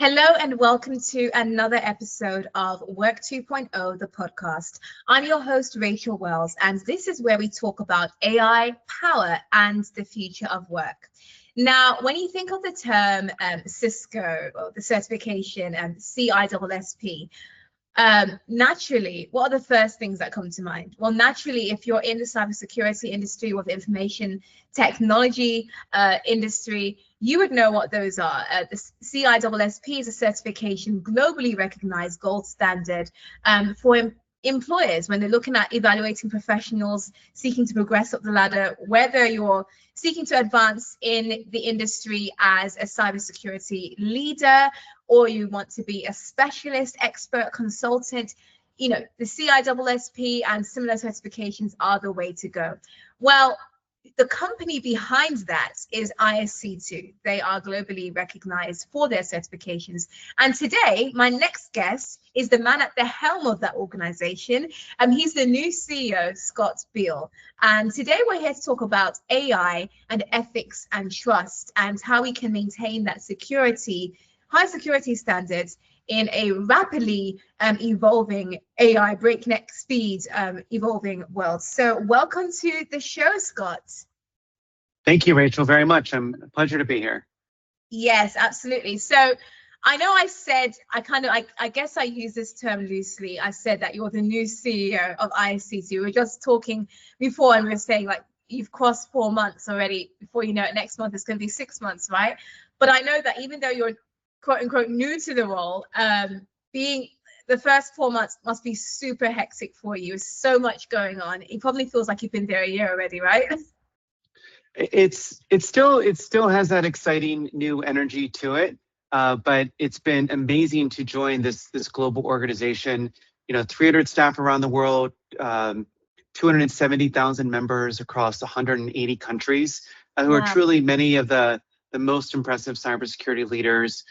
Hello and welcome to another episode of Work 2.0, the podcast. I'm your host, Rachel Wells, and this is where we talk about AI, power, and the future of work. Now, when you think of the term Cisco or the certification CISSP, naturally, what are the first things that come to mind? Well, naturally, if you're in the cybersecurity industry or the information technology industry, you would know what those are. The CISSP is a certification globally recognized gold standard for employers when they're looking at evaluating professionals seeking to progress up the ladder, whether you're seeking to advance in the industry as a cybersecurity leader or you want to be a specialist, expert, consultant. You know, the CISSP and similar certifications are the way to go. Well, the company behind that is ISC2. They are globally recognized for their certifications. And today, my next guest is the man at the helm of that organization. He's the new CEO, Scott Beale. And today we're here to talk about AI and ethics and trust and how we can maintain that security, high security standards in a rapidly evolving AI breakneck speed evolving world. So welcome to the show, Scott. Thank you, Rachel, very much. A pleasure to be here. Yes, absolutely. So I know I said, I guess I use this term loosely. I said that you're the new CEO of ISC2. We were just talking before and we were saying like, you've crossed 4 months already. Before you know it, next month it's going to be 6 months, right? But I know that even though you're quote unquote new to the role, being the first 4 months must be super hectic for you. There's so much going on. It probably feels like you've been there a year already, right? It still has that exciting new energy to it, but it's been amazing to join this global organization. 300 staff around the world, 270,000 members across 180 countries, who are truly many of the most impressive cybersecurity leaders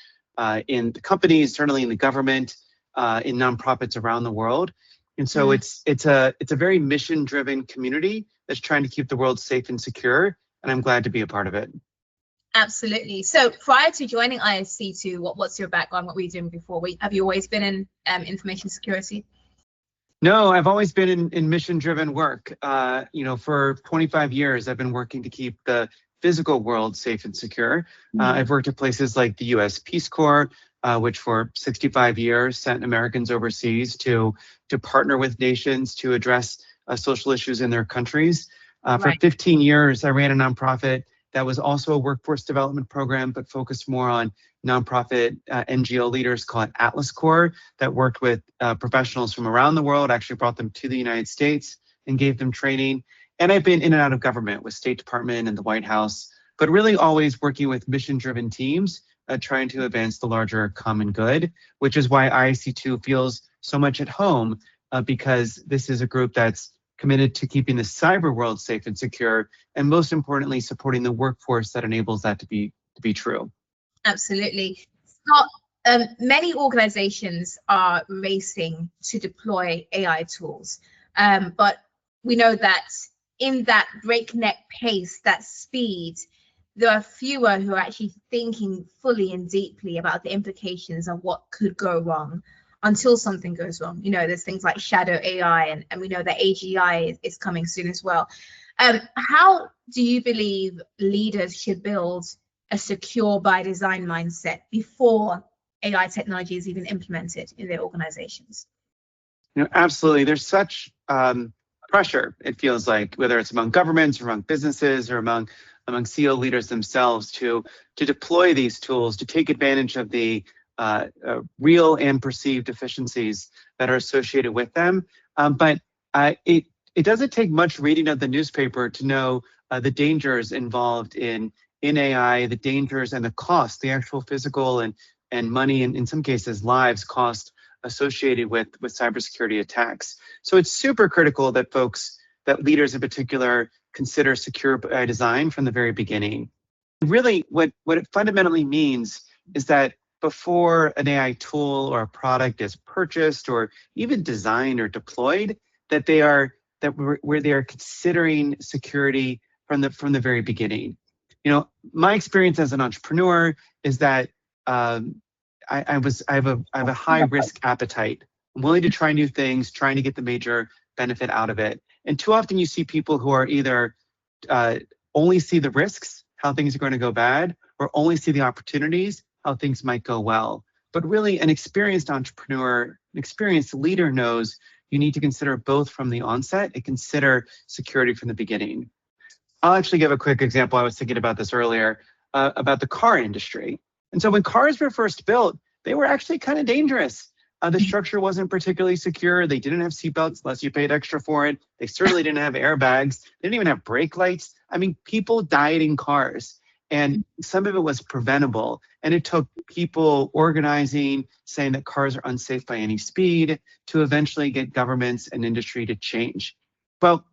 in the companies, certainly in the government, in nonprofits around the world. And so it's a very mission-driven community that's trying to keep the world safe and secure, and I'm glad to be a part of it. Absolutely. So prior to joining ISC2, what's your background? What were you doing before? Have you always been in information security? No, I've always been in mission-driven work. For 25 years, I've been working to keep the physical world safe and secure. I've worked at places like the U.S. Peace Corps, which for 65 years sent Americans overseas to partner with nations to address social issues in their countries. For 15 years, I ran a nonprofit that was also a workforce development program, but focused more on nonprofit NGO leaders called Atlas Corps that worked with professionals from around the world, actually brought them to the United States and gave them training. And I've been in and out of government with State Department and the White House, but really always working with mission-driven teams, trying to advance the larger common good, which is why ISC2 feels so much at home, because this is a group that's committed to keeping the cyber world safe and secure, and most importantly, supporting the workforce that enables that to be true. Absolutely. Scott, many organizations are racing to deploy AI tools, but we know that in that breakneck pace, that speed, there are fewer who are actually thinking fully and deeply about the implications of what could go wrong until something goes wrong. There's things like shadow AI, and we know that AGI is coming soon as well. How do you believe leaders should build a secure by design mindset before AI technology is even implemented in their organizations? Absolutely. There's such pressure, it feels like, whether it's among governments or among businesses or among CEO leaders themselves to deploy these tools, to take advantage of the real and perceived efficiencies that are associated with them. But it doesn't take much reading of the newspaper to know the dangers involved in AI, the dangers and the cost, the actual physical and money, and in some cases lives cost associated with cybersecurity attacks. So it's super critical that leaders in particular consider secure by design from the very beginning. Really, what it fundamentally means is that before an AI tool or a product is purchased or even designed or deployed, that they are considering security from the very beginning. My experience as an entrepreneur is that I have a high risk appetite. I'm willing to try new things, trying to get the major benefit out of it. And too often you see people who are either only see the risks, how things are going to go bad, or only see the opportunities, how things might go well. But really, an experienced entrepreneur, an experienced leader knows you need to consider both from the onset and consider security from the beginning. I'll actually give a quick example. I was thinking about this earlier about the car industry. And so when cars were first built, they were actually kind of dangerous. The structure wasn't particularly secure. They didn't have seatbelts unless you paid extra for it. They certainly didn't have airbags. They didn't even have brake lights. I mean, people died in cars, and some of it was preventable. And it took people organizing, saying that cars are unsafe by any speed, to eventually get governments and industry to change. Well,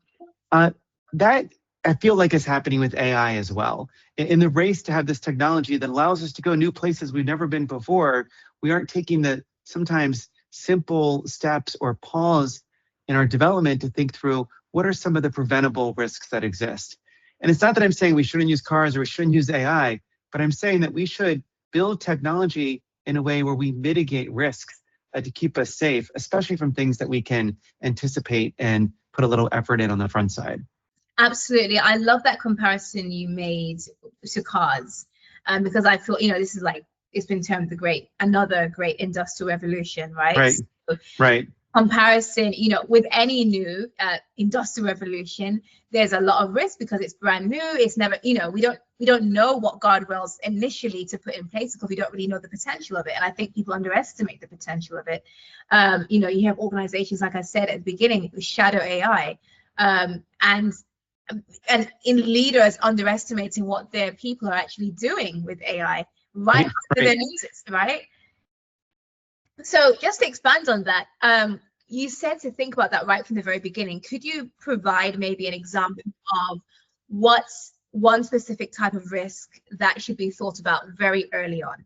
that I feel like is happening with AI as well. In the race to have this technology that allows us to go new places we've never been before, we aren't taking the sometimes simple steps or pause in our development to think through what are some of the preventable risks that exist. And it's not that I'm saying we shouldn't use cars or we shouldn't use AI, but I'm saying that we should build technology in a way where we mitigate risks to keep us safe, especially from things that we can anticipate and put a little effort in on the front side. Absolutely. I love that comparison you made to cars, because I feel, this is like, it's been termed another great industrial revolution, right? Right. So, right. Comparison, with any new industrial revolution, there's a lot of risk because it's brand new. It's never, we don't know what guardrails initially to put in place because we don't really know the potential of it. And I think people underestimate the potential of it. You have organizations, like I said at the beginning, with shadow AI, and in leaders underestimating what their people are actually doing with AI right after their noses, right? So just to expand on that, you said to think about that right from the very beginning. Could you provide maybe an example of what's one specific type of risk that should be thought about very early on?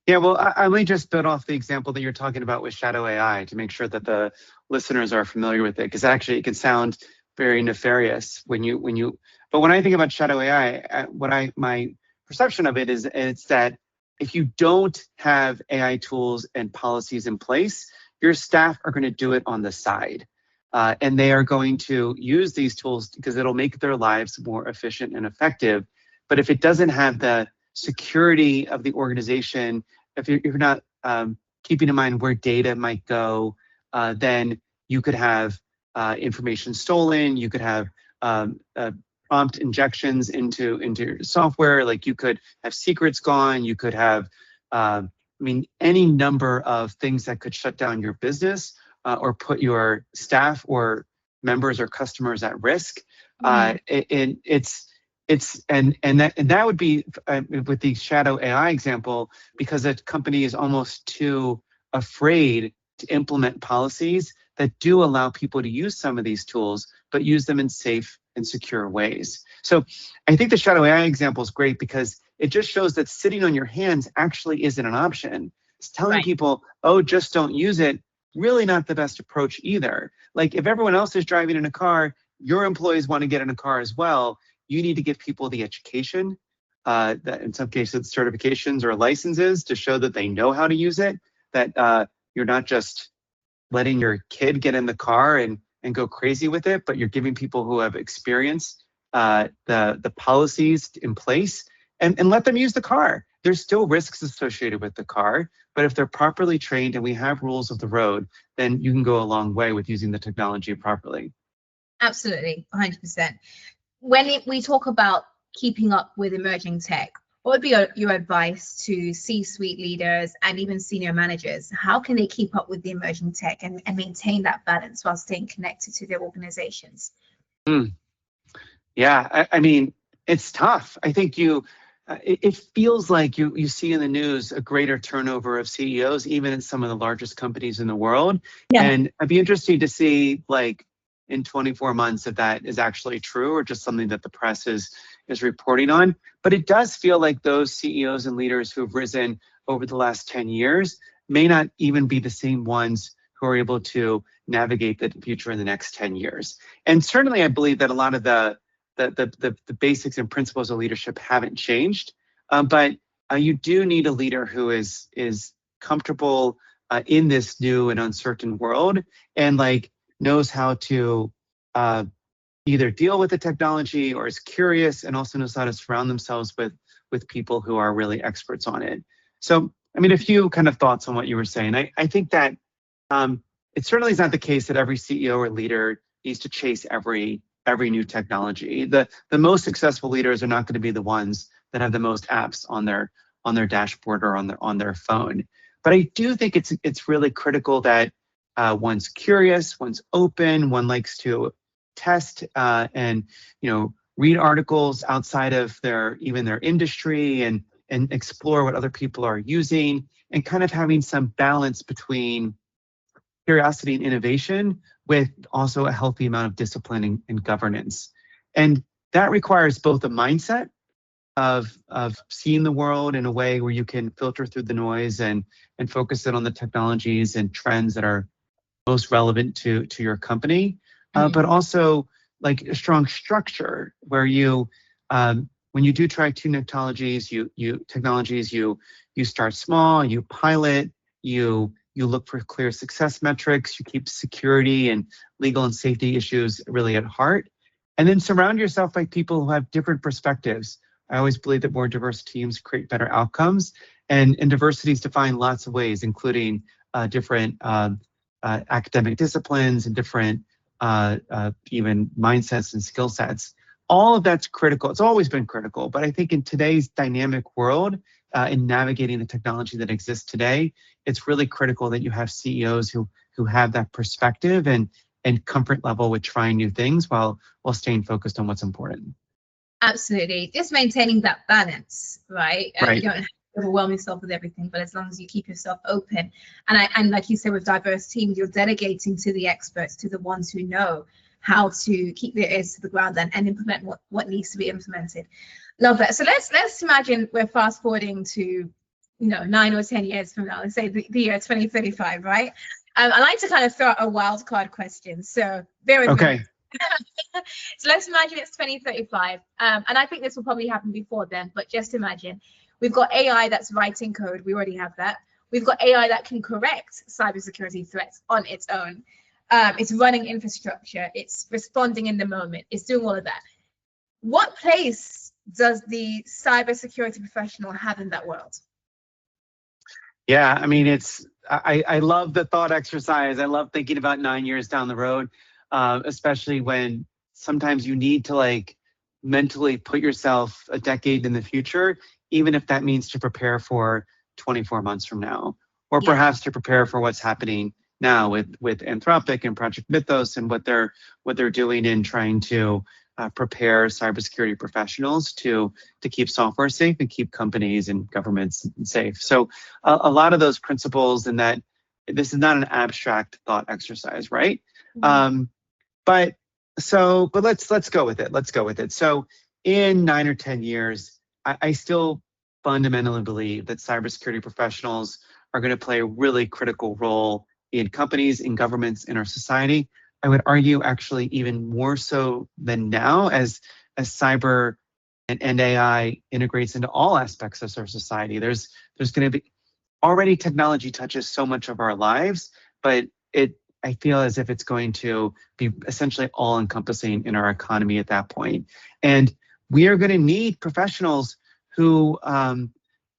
Yeah, well, I may just build off the example that you're talking about with shadow AI to make sure that the listeners are familiar with it, because actually it can sound very nefarious but when I think about shadow AI, my perception of it is it's that if you don't have AI tools and policies in place, your staff are going to do it on the side. And they are going to use these tools because it'll make their lives more efficient and effective. But if it doesn't have the security of the organization, if you're not keeping in mind where data might go, then you could have information stolen. You could have prompt injections into your software. Like you could have secrets gone. You could have, any number of things that could shut down your business or put your staff or members or customers at risk. And that would be with the shadow AI example, because a company is almost too afraid to implement policies that do allow people to use some of these tools, but use them in safe and secure ways. So I think the shadow AI example is great because it just shows that sitting on your hands actually isn't an option. It's telling people, oh, just don't use it, really not the best approach either. Like if everyone else is driving in a car, your employees want to get in a car as well. You need to give people the education, that in some cases certifications or licenses to show that they know how to use it, that you're not just letting your kid get in the car and go crazy with it, but you're giving people who have experience the policies in place and let them use the car. There's still risks associated with the car, but if they're properly trained and we have rules of the road, then you can go a long way with using the technology properly. Absolutely, 100%. When we talk about keeping up with emerging tech, what would be your advice to C-suite leaders and even senior managers? How can they keep up with the emerging tech and maintain that balance while staying connected to their organizations? Yeah, I mean, it's tough. I think it feels like you see in the news a greater turnover of CEOs, even in some of the largest companies in the world. Yeah. And I'd be interested to see, like, in 24 months if that is actually true or just something that the press is reporting on. But it does feel like those CEOs and leaders who've risen over the last 10 years may not even be the same ones who are able to navigate the future in the next 10 years. And certainly I believe that a lot of the basics and principles of leadership haven't changed. But you do need a leader who is comfortable in this new and uncertain world, and like knows how to either deal with the technology or is curious, and also knows how to surround themselves with people who are really experts on it. So, I mean, a few kind of thoughts on what you were saying. I think that it certainly is not the case that every CEO or leader needs to chase every new technology. The most successful leaders are not going to be the ones that have the most apps on their dashboard or on their phone. But I do think it's really critical that one's curious, one's open, one likes to test and read articles outside of their industry, and explore what other people are using, and kind of having some balance between curiosity and innovation with also a healthy amount of discipline and governance. And that requires both a mindset of seeing the world in a way where you can filter through the noise and focus it on the technologies and trends that are most relevant to your company, but also like a strong structure where you when you do try two technologies, you start small, you pilot, you look for clear success metrics, you keep security and legal and safety issues really at heart, and then surround yourself by people who have different perspectives. I always believe that more diverse teams create better outcomes, and diversity is defined lots of ways, including different academic disciplines and different even mindsets and skill sets. All of that's critical. It's always been critical, but I think in today's dynamic world, in navigating the technology that exists today, it's really critical that you have CEOs who have that perspective and comfort level with trying new things while staying focused on what's important. Absolutely. Just maintaining that balance, right? Right. You don't have to overwhelm yourself with everything, but as long as you keep yourself open. And like you said, with diverse teams, you're delegating to the experts, to the ones who know how to keep their ears to the ground and implement what needs to be implemented. Love that. So let's imagine we're fast forwarding to 9 or 10 years from now. Let's say the year 2035, right? I like to kind of throw out a wild card question. So bear with me. So let's imagine it's 2035, and I think this will probably happen before then, but just imagine we've got AI that's writing code. We already have that. We've got AI that can correct cybersecurity threats on its own. It's running infrastructure. It's responding in the moment. It's doing all of that. What place does the cybersecurity professional have in that world? Yeah, I mean, I love the thought exercise. I love thinking about 9 years down the road. Especially when sometimes you need to like mentally put yourself a decade in the future, even if that means to prepare for 24 months from now, or perhaps to prepare for what's happening now with Anthropic and Project Mythos and what they're doing in trying to prepare cybersecurity professionals to keep software safe and keep companies and governments safe. So a lot of those principles, and that this is not an abstract thought exercise, right? But let's go with it. Let's go with it. So in 9 or 10 years, I still fundamentally believe that cybersecurity professionals are going to play a really critical role in companies, in governments, in our society. I would argue actually even more so than now, as cyber and AI integrates into all aspects of our society. There's going to be already technology touches so much of our lives, but I feel as if it's going to be essentially all encompassing in our economy at that point. And we are going to need professionals who have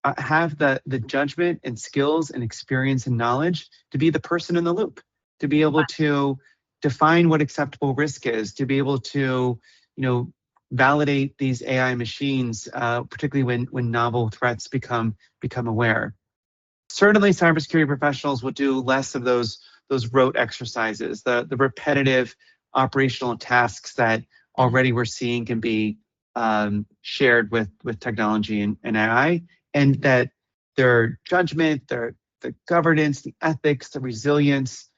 the judgment and skills and experience and knowledge to be the person in the loop, to be able to define what acceptable risk is, to be able to, validate these AI machines, particularly when novel threats become aware. Certainly, cybersecurity professionals will do less of those rote exercises, the repetitive operational tasks that already we're seeing can be shared with technology and AI, and that their judgment, the governance, the ethics, the resilience,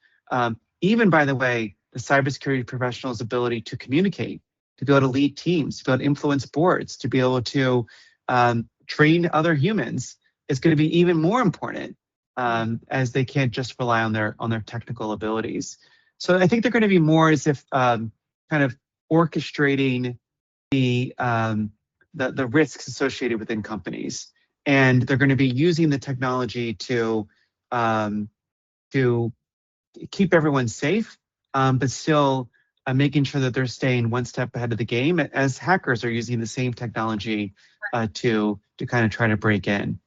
even, by the way, the cybersecurity professional's ability to communicate, to be able to lead teams, to be able to influence boards, to be able to train other humans is going to be even more important, as they can't just rely on their technical abilities. So I think they're going to be more as if kind of orchestrating the risks associated within companies. and they're going to be using the technology to keep everyone safe, but still making sure that they're staying one step ahead of the game as hackers are using the same technology to kind of try to break in.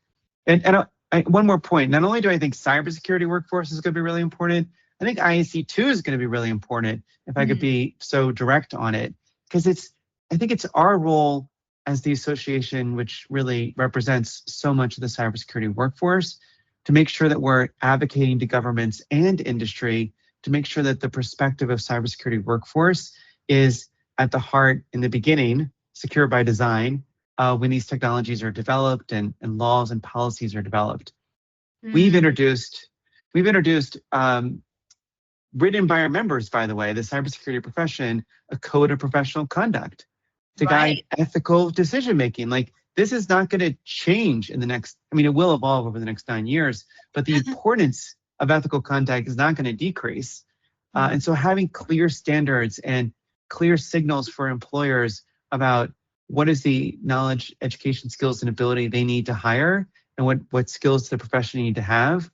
And one more point, not only do I think cybersecurity workforce is going to be really important, I think ISC2 is going to be really important, if I could be so direct on it, because I think it's our role as the association, which really represents so much of the cybersecurity workforce, to make sure that we're advocating to governments and industry to make sure that the perspective of cybersecurity workforce is at the heart in the beginning, secure by design, when these technologies are developed and laws and policies are developed. We've introduced written by our members, by the way, the cybersecurity profession, a code of professional conduct to guide ethical decision making. Like, this is not going to change in the next, I mean, it will evolve over the next 9 years, but the importance of ethical conduct is not going to decrease. And so having clear standards and clear signals for employers about what is the knowledge, education, skills, and ability they need to hire, and what skills the profession need to have,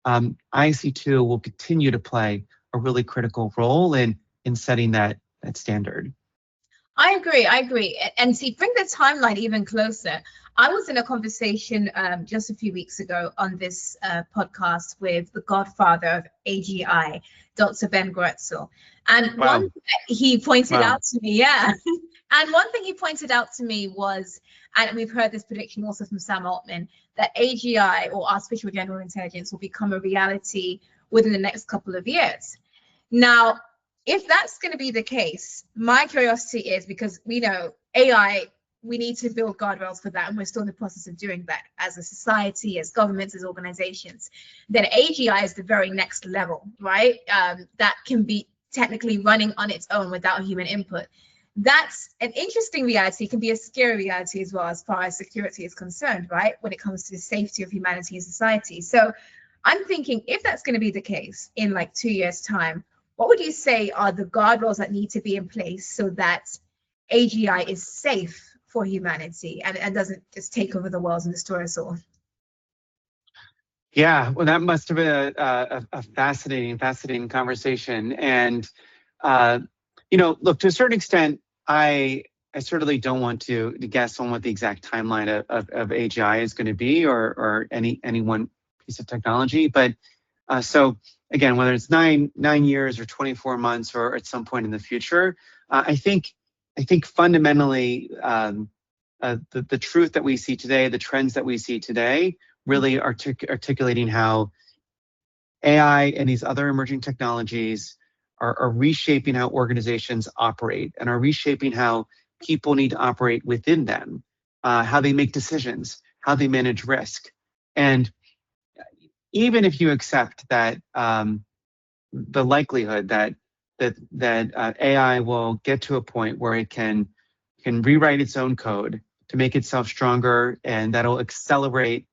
ISC2 will continue to play a really critical role in setting that standard. I agree. And see, bring the timeline even closer. I was in a conversation just a few weeks ago on this podcast with the godfather of AGI, Dr. Ben Gretzel. And one he pointed out to me, and one thing he pointed out to me was, and we've heard this prediction also from Sam Altman, that AGI, or artificial general intelligence, will become a reality within the next couple of years. Now, if that's going to be the case, my curiosity is, because we know AI, we need to build guardrails for that, and we're still in the process of doing that as a society, as governments, as organizations. Then AGI is the very next level, right? That can be technically running on its own without human input. That's an interesting reality. It can be a scary reality as well, as far as security is concerned, right? When it comes to the safety of humanity and society. So I'm thinking, if that's going to be the case in like 2 years' time, what would you say are the guardrails that need to be in place so that AGI is safe for humanity and doesn't just take over the world and destroy us all? Yeah, well, that must have been a fascinating conversation. And, look, to a certain extent, I certainly don't want to guess on what the exact timeline of AGI is going to be, or any one piece of technology. But so again, whether it's nine years or 24 months or at some point in the future, I think fundamentally the truth that we see today, the trends that we see today, really articulating how AI and these other emerging technologies are reshaping how organizations operate and are reshaping how people need to operate within them, how they make decisions, how they manage risk. And even if you accept that the likelihood that AI will get to a point where it can rewrite its own code to make itself stronger, and that'll accelerate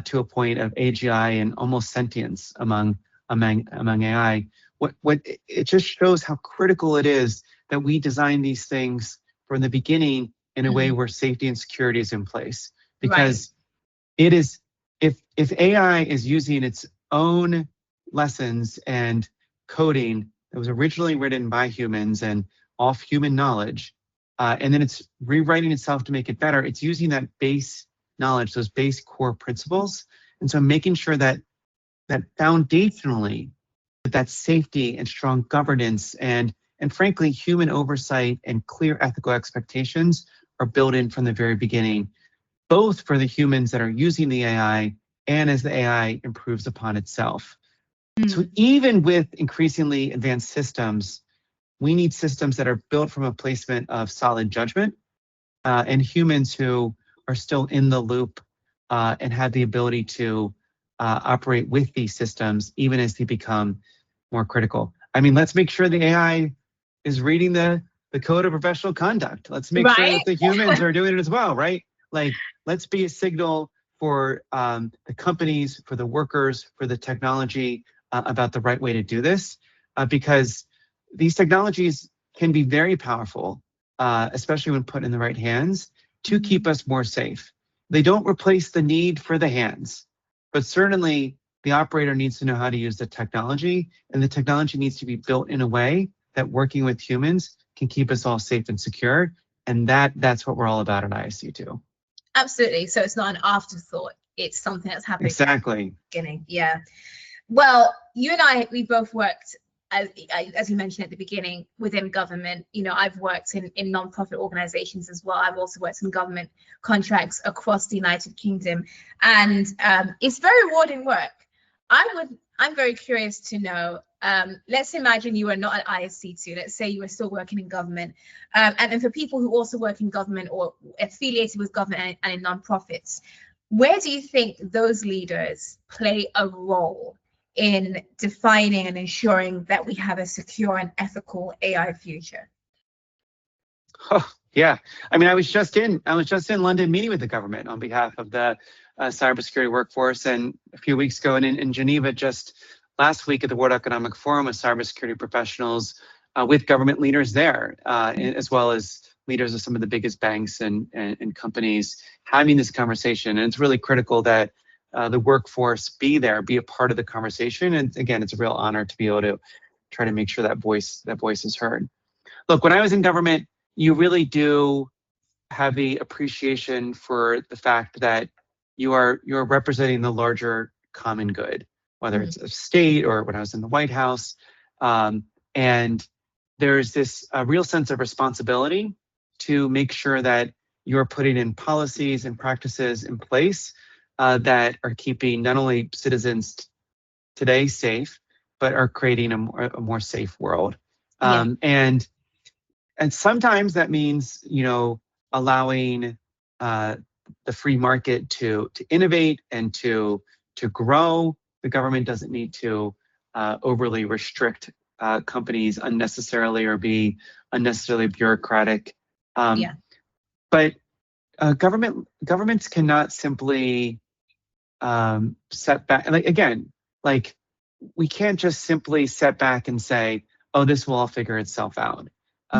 to a point of AGI and almost sentience among AI. What it just shows how critical it is that we design these things from the beginning in a way where safety and security is in place, because it is, if AI is using its own lessons and coding that was originally written by humans and off human knowledge, and then it's rewriting itself to make it better, it's using that base knowledge, those base core principles. And so making sure that foundationally, that safety and strong governance and frankly, human oversight and clear ethical expectations are built in from the very beginning, both for the humans that are using the AI and as the AI improves upon itself. So even with increasingly advanced systems, we need systems that are built from a placement of solid judgment, and humans who are still in the loop and have the ability to operate with these systems, even as they become more critical. I mean, let's make sure the AI is reading the code of professional conduct. Let's make sure that the humans are doing it as well, right? Like, let's be a signal for the companies, for the workers, for the technology about the right way to do this, because these technologies can be very powerful, especially when put in the right hands, to keep us more safe. They don't replace the need for the hands, but certainly the operator needs to know how to use the technology, and the technology needs to be built in a way that working with humans can keep us all safe and secure. And that's what we're all about at ISC2. Absolutely. So it's not an afterthought. It's something that's happening Exactly. from the beginning. Yeah. Well, you and I, we both worked, as you mentioned at the beginning, within government. You know, I've worked in non-profit organizations as well. I've also worked in government contracts across the United Kingdom, and it's very rewarding work. I'm very curious to know, let's imagine you are not at ISC2, let's say you are still working in government, and then for people who also work in government or affiliated with government and in non-profits, where do you think those leaders play a role in defining and ensuring that we have a secure and ethical AI future? Oh, yeah. I mean, I was just in London meeting with the government on behalf of the cybersecurity workforce, and a few weeks ago, and in Geneva just last week at the World Economic Forum with cybersecurity professionals, with government leaders there, as well as leaders of some of the biggest banks and companies having this conversation. And it's really critical that the workforce be there, be a part of the conversation. And again, it's a real honor to be able to try to make sure that voice is heard. Look, when I was in government, you really do have the appreciation for the fact that you're representing the larger common good, whether it's a state or when I was in the White House. And there's this real sense of responsibility to make sure that you're putting in policies and practices in place that are keeping not only citizens today safe, but are creating a more safe world. And sometimes that means, allowing the free market to innovate and to grow. The government doesn't need to overly restrict companies unnecessarily or be unnecessarily bureaucratic. But governments cannot simply set back. Like we can't just simply set back and say, "Oh, this will all figure itself out,"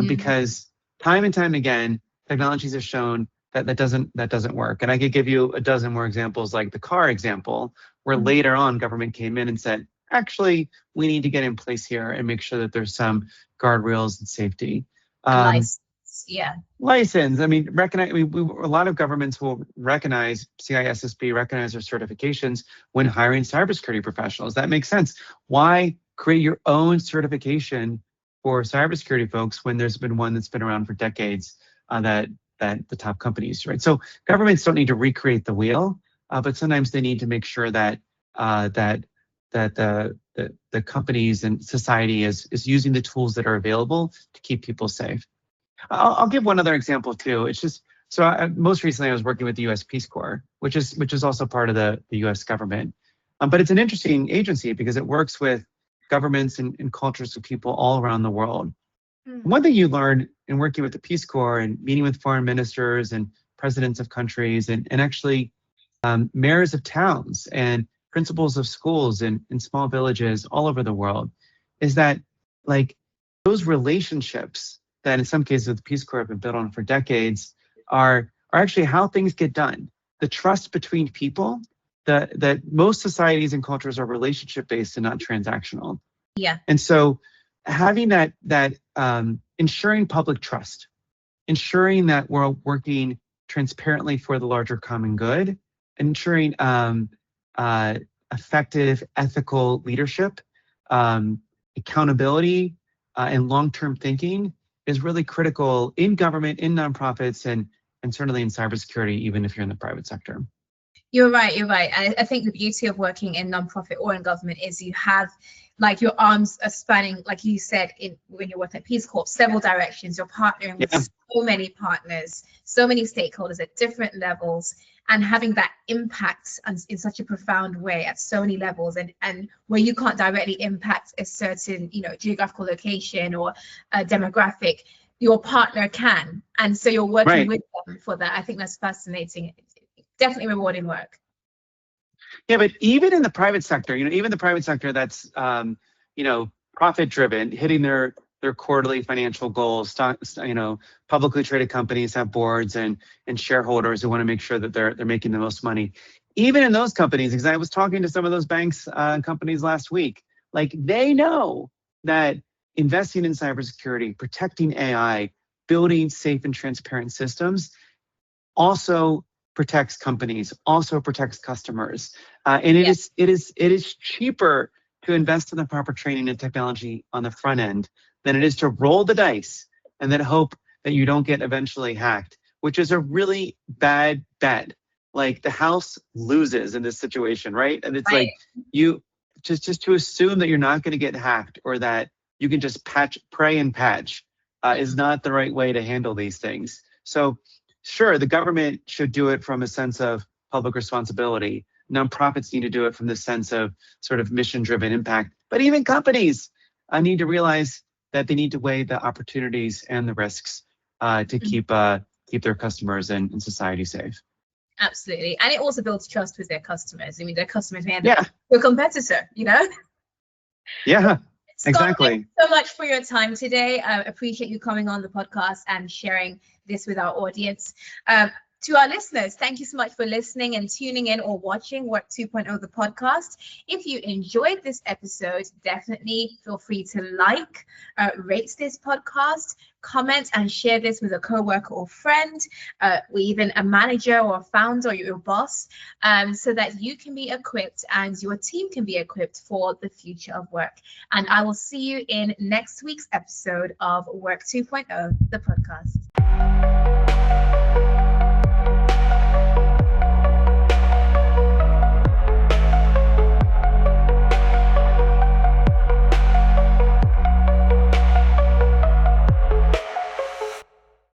because time and time again, technologies have shown that doesn't work. And I could give you a dozen more examples, like the car example, where later on government came in and said, "Actually, we need to get in place here and make sure that there's some guardrails and safety." License. I mean, a lot of governments will recognize, CISSP recognize their certifications when hiring cybersecurity professionals. That makes sense. Why create your own certification for cybersecurity folks when there's been one that's been around for decades that the top companies, right? So governments don't need to recreate the wheel, but sometimes they need to make sure that the companies and society is using the tools that are available to keep people safe. I'll give one other example too. It's just most recently I was working with the U.S. Peace Corps, which is also part of the U.S. government, but it's an interesting agency because it works with governments and cultures of people all around the world. One thing you learn in working with the Peace Corps and meeting with foreign ministers and presidents of countries and actually mayors of towns and principals of schools in small villages all over the world is that like those relationships that in some cases the Peace Corps have been built on for decades are actually how things get done. The trust between people, that most societies and cultures are relationship based and not transactional. And so having that ensuring public trust, ensuring that we're working transparently for the larger common good, ensuring effective ethical leadership, accountability, and long-term thinking is really critical in government, in nonprofits, and certainly in cybersecurity, even if you're in the private sector. You're right. I think the beauty of working in nonprofit or in government is you have, like, your arms are spanning, like you said, when you're working at Peace Corps, several directions. You're partnering with so many partners, so many stakeholders at different levels, and having that impact in such a profound way at so many levels, and where you can't directly impact a certain, geographical location or a demographic, your partner can, and so you're working with them for that. I think that's fascinating. Definitely rewarding work. Yeah, but even in the private sector, even the private sector that's, profit driven, hitting their their quarterly financial goals. Publicly traded companies have boards and shareholders who want to make sure that they're making the most money. Even in those companies, because I was talking to some of those banks and companies last week, like they know that investing in cybersecurity, protecting AI, building safe and transparent systems also protects companies, also protects customers, and it is cheaper to invest in the proper training and technology on the front end than it is to roll the dice and then hope that you don't get eventually hacked, which is a really bad bet. Like the house loses in this situation, right? And it's like you just to assume that you're not going to get hacked or that you can just pray and patch is not the right way to handle these things. So sure, the government should do it from a sense of public responsibility. Nonprofits need to do it from the sense of sort of mission-driven impact. But even companies need to realize that they need to weigh the opportunities and the risks to keep their customers and society safe. Absolutely. And it also builds trust with their customers. I mean, their customers may end up your competitor, you know? Yeah, Scott, exactly. thank you so much for your time today. I appreciate you coming on the podcast and sharing this with our audience. To our listeners, thank you so much for listening and tuning in or watching Work 2.0, the podcast. If you enjoyed this episode, definitely feel free to rate this podcast, comment and share this with a coworker or friend, or even a manager or a founder or your boss, so that you can be equipped and your team can be equipped for the future of work. And I will see you in next week's episode of Work 2.0, the podcast.